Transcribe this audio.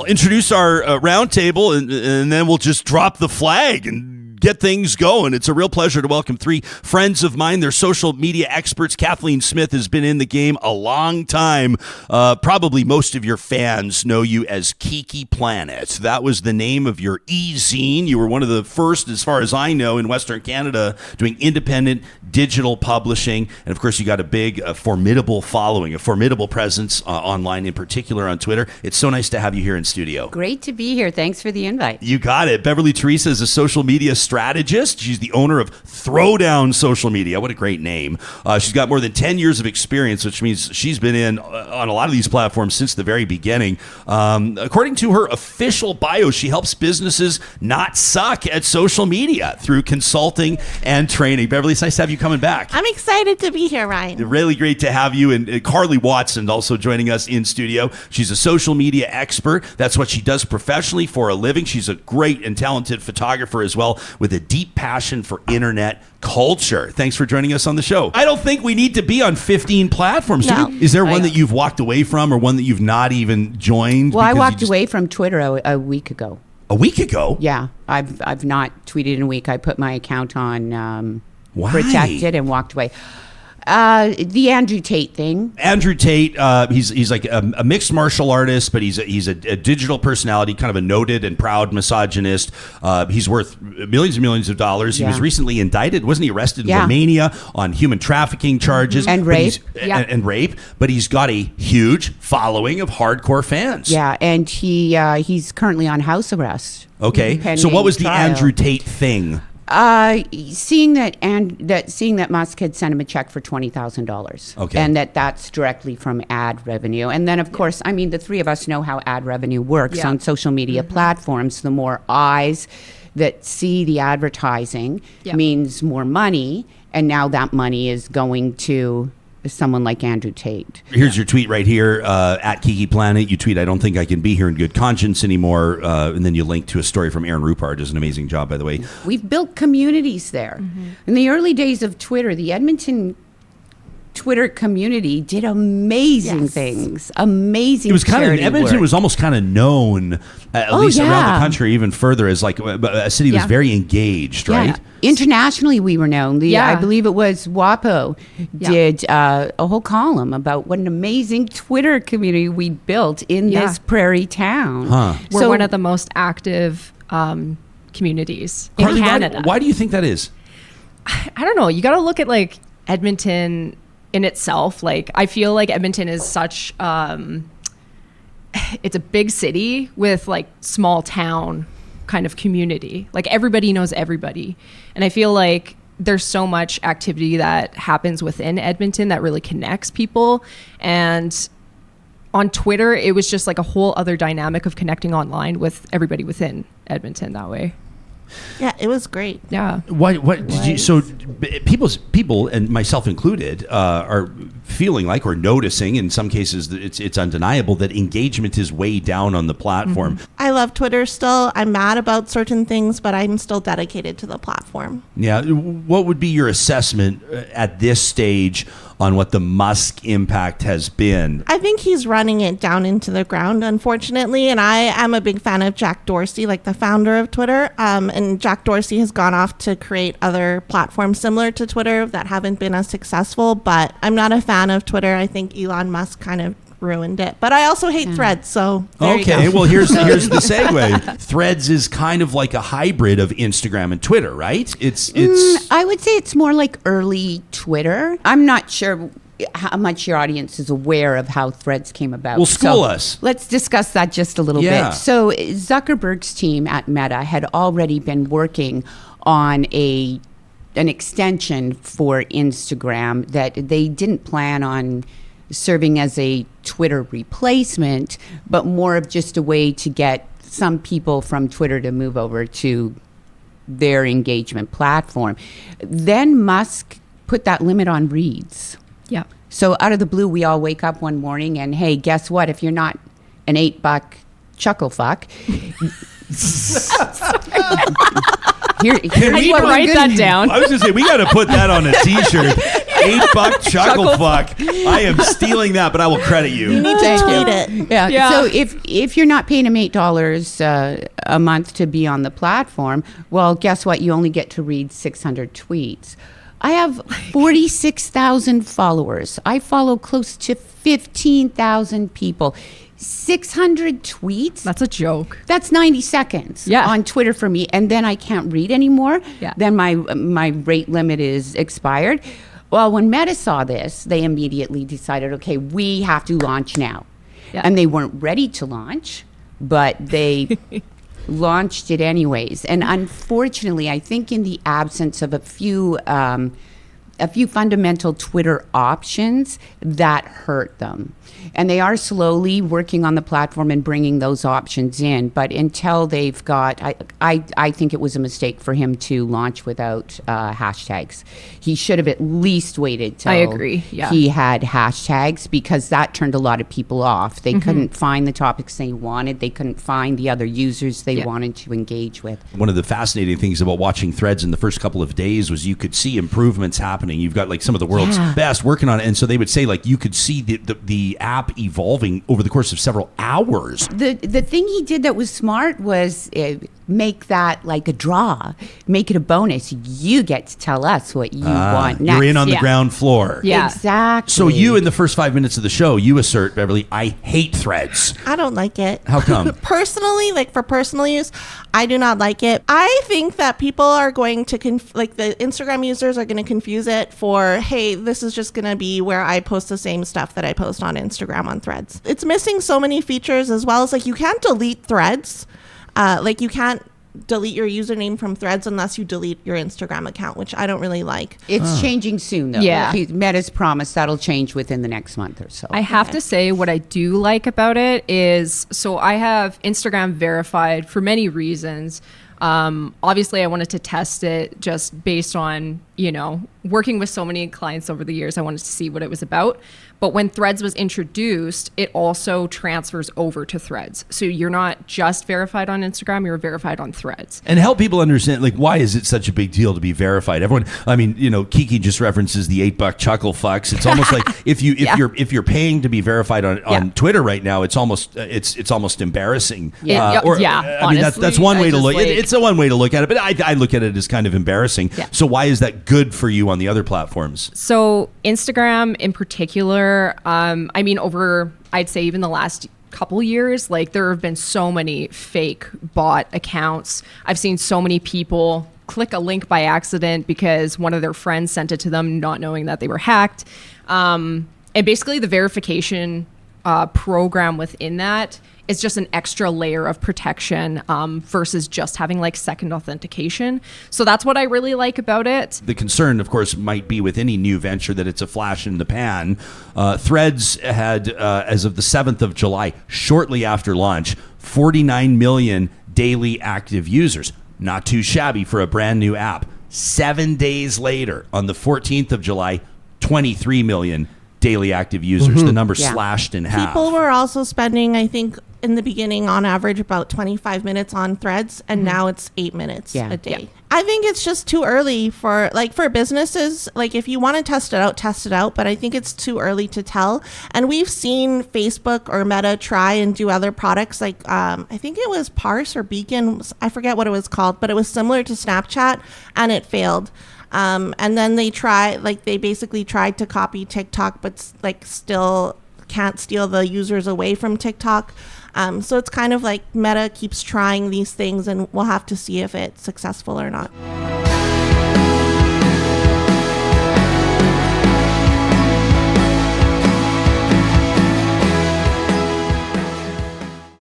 introduce our roundtable, and then we'll just drop the flag and get things going. It's a real pleasure to welcome three friends of mine. They're social media experts. Kathleen Smith has been in the game a long time. Probably most of your fans know you as Kiki Planet. That was the name of your e-zine. You were one of the first, as far as I know, in Western Canada doing independent digital publishing. And of course, you got a big, formidable following, a formidable presence online, in particular on Twitter. It's so nice to have you here in studio. Great to be here. Thanks for the invite. You got it. Beverly Teresa is a social media strategist. She's the owner of Throwdown Social Media. What a great name. She's got more than 10 years of experience, which means she's been in on a lot of these platforms since the very beginning. According to her official bio, she helps businesses not suck at social media through consulting and training. Beverly, it's nice to have you coming back. I'm excited to be here, Ryan. Really great to have you. And Carly Watson also joining us in studio. She's a social media expert. That's what she does professionally for a living. She's a great and talented photographer as well, with a deep passion for internet culture. Thanks for joining us on the show. I don't think we need to be on 15 platforms. No. Is there one that you've walked away from, or one that you've not even joined? Well, I walked away from Twitter a week ago. A week ago? Yeah, I've not tweeted in a week. I put my account on Why? protected and walked away. The Andrew Tate thing. Andrew Tate, he's like a mixed martial artist, but he's a digital personality, kind of a noted and proud misogynist. He's worth millions and millions of dollars. He was recently indicted. Wasn't he arrested in Romania on human trafficking charges? And rape. And rape. But he's got a huge following of hardcore fans. Yeah, and he's currently on house arrest. Okay. So what was the trial. Andrew Tate thing? Seeing that Musk had sent him a check for $20,000, okay, and that's directly from ad revenue. And then, of course, I mean, the three of us know how ad revenue works on social media platforms. The more eyes that see the advertising means more money, and now that money is going to someone like Andrew Tate. Here's your tweet right here, at Kiki Planet. You tweet, "I don't think I can be here in good conscience anymore." And then you link to a story from Aaron Rupert. Does an amazing job, by the way. We've built communities there. In the early days of Twitter, the Edmonton Twitter community did amazing things. Amazing. It was kind of, Edmonton work. was almost kind of known, at least around the country, even further, as like a city that was very engaged, right? Internationally, we were known. I believe it was WAPO did a whole column about what an amazing Twitter community we built in this prairie town. We're one of the most active communities in Canada. Why do you think that is? I don't know. You got to look at like Edmonton in itself. Like, I feel like Edmonton is such it's a big city with like small town kind of community. Like, everybody knows everybody, and I feel like there's so much activity that happens within Edmonton that really connects people. And on Twitter, it was just like a whole other dynamic of connecting online with everybody within Edmonton that way. Yeah, it was great. Yeah. What did you? So people, and myself included, are feeling like, or noticing in some cases, that it's undeniable that engagement is way down on the platform. I love Twitter still. I'm mad about certain things, but I'm still dedicated to the platform. Yeah. What would be your assessment at this stage on what the Musk impact has been? I think he's running it down into the ground, unfortunately. And I am a big fan of Jack Dorsey, like the founder of Twitter. And Jack Dorsey has gone off to create other platforms similar to Twitter that haven't been as successful. But I'm not a fan of Twitter. I think Elon Musk kind of ruined it. But I also hate Threads, so there you go. Well, here's the segue. Threads is kind of like a hybrid of Instagram and Twitter, right? It's I would say it's more like early Twitter. I'm not sure how much your audience is aware of how Threads came about. Well, school us. Let's discuss that just a little bit. So Zuckerberg's team at Meta had already been working on an extension for Instagram that they didn't plan on serving as a Twitter replacement, but more of just a way to get some people from Twitter to move over to their engagement platform. Then Musk put that limit on reads. Yeah. So out of the blue, we all wake up one morning and, hey, guess what? If you're not an $8 chuckle fuck, Can we write that down? I was going to say, we got to put that on a T-shirt. $8 chuckle fuck. I am stealing that, but I will credit you. You need to tweet it. Yeah. So if you're not paying him $8 a month to be on the platform, well, guess what? You only get to read 600 tweets. I have 46,000 followers. I follow close to 15,000 people. 600 tweets? That's a joke. That's 90 seconds on Twitter for me. And then I can't read anymore. Yeah. Then my rate limit is expired. Well, when Meta saw this, they immediately decided, okay, we have to launch now. Yeah. And they weren't ready to launch, but they launched it anyways. And unfortunately, I think in the absence of a few fundamental Twitter options, that hurt them. And they are slowly working on the platform and bringing those options in. But until they've got, I think it was a mistake for him to launch without hashtags. He should have at least waited till I agree. Yeah. he had hashtags, because that turned a lot of people off. They couldn't find the topics they wanted. They couldn't find the other users they wanted to engage with. One of the fascinating things about watching Threads in the first couple of days was you could see improvements happening. You've got like some of the world's best working on it. And so they would say like you could see the app evolving over the course of several hours. The thing he did that was smart was make that like a draw, make it a bonus. You get to tell us what you want next. You're in on the ground floor. Yeah, exactly. So you, in the first 5 minutes of the show, you assert, Beverly, I hate Threads. I don't like it. How come? Personally, like for personal use, I do not like it. I think that people are going to, like the Instagram users are going to confuse it for, hey, this is just going to be where I post the same stuff that I post on Instagram on Threads. It's missing so many features, as well as like you can't delete Threads. Like you can't delete your username from Threads unless you delete your Instagram account, which I don't really like. It's changing soon, though. Yeah. Meta's promised that'll change within the next month or so. I have to say what I do like about it is, so I have Instagram verified for many reasons. Obviously I wanted to test it just based on, working with so many clients over the years. I wanted to see what it was about. But when Threads was introduced, it also transfers over to Threads. So you're not just verified on Instagram, you're verified on Threads. And help people understand, like, why is it such a big deal to be verified? Everyone, I mean, Kiki just references the $8 chuckle fucks. It's almost like if you're paying to be verified on Twitter right now, it's almost embarrassing. Yeah. I mean, that's one way to look. It's a one way to look at it, but I look at it as kind of embarrassing. Yeah. So why is that good for you on the other platforms? So Instagram in particular, over, I'd say even the last couple years, like there have been so many fake bot accounts. I've seen so many people click a link by accident because one of their friends sent it to them, not knowing that they were hacked. And basically the verification program within that is just an extra layer of protection versus just having like second authentication. So that's what I really like about it. The concern, of course, might be with any new venture that it's a flash in the pan. Threads had, as of the 7th of July, shortly after launch, 49 million daily active users. Not too shabby for a brand new app. 7 days later, on the 14th of July, 23 million daily active users. The number slashed in half. People were also spending, I think, in the beginning, on average, about 25 minutes on Threads, and now it's 8 minutes a day. Yeah. I think it's just too early for businesses. Like, if you want to test it out, but I think it's too early to tell. And we've seen Facebook or Meta try and do other products, like I think it was Parse or Beacon, I forget what it was called, but it was similar to Snapchat, and it failed. And then they basically tried to copy TikTok, but like still can't steal the users away from TikTok. So it's kind of like Meta keeps trying these things, and we'll have to see if it's successful or not.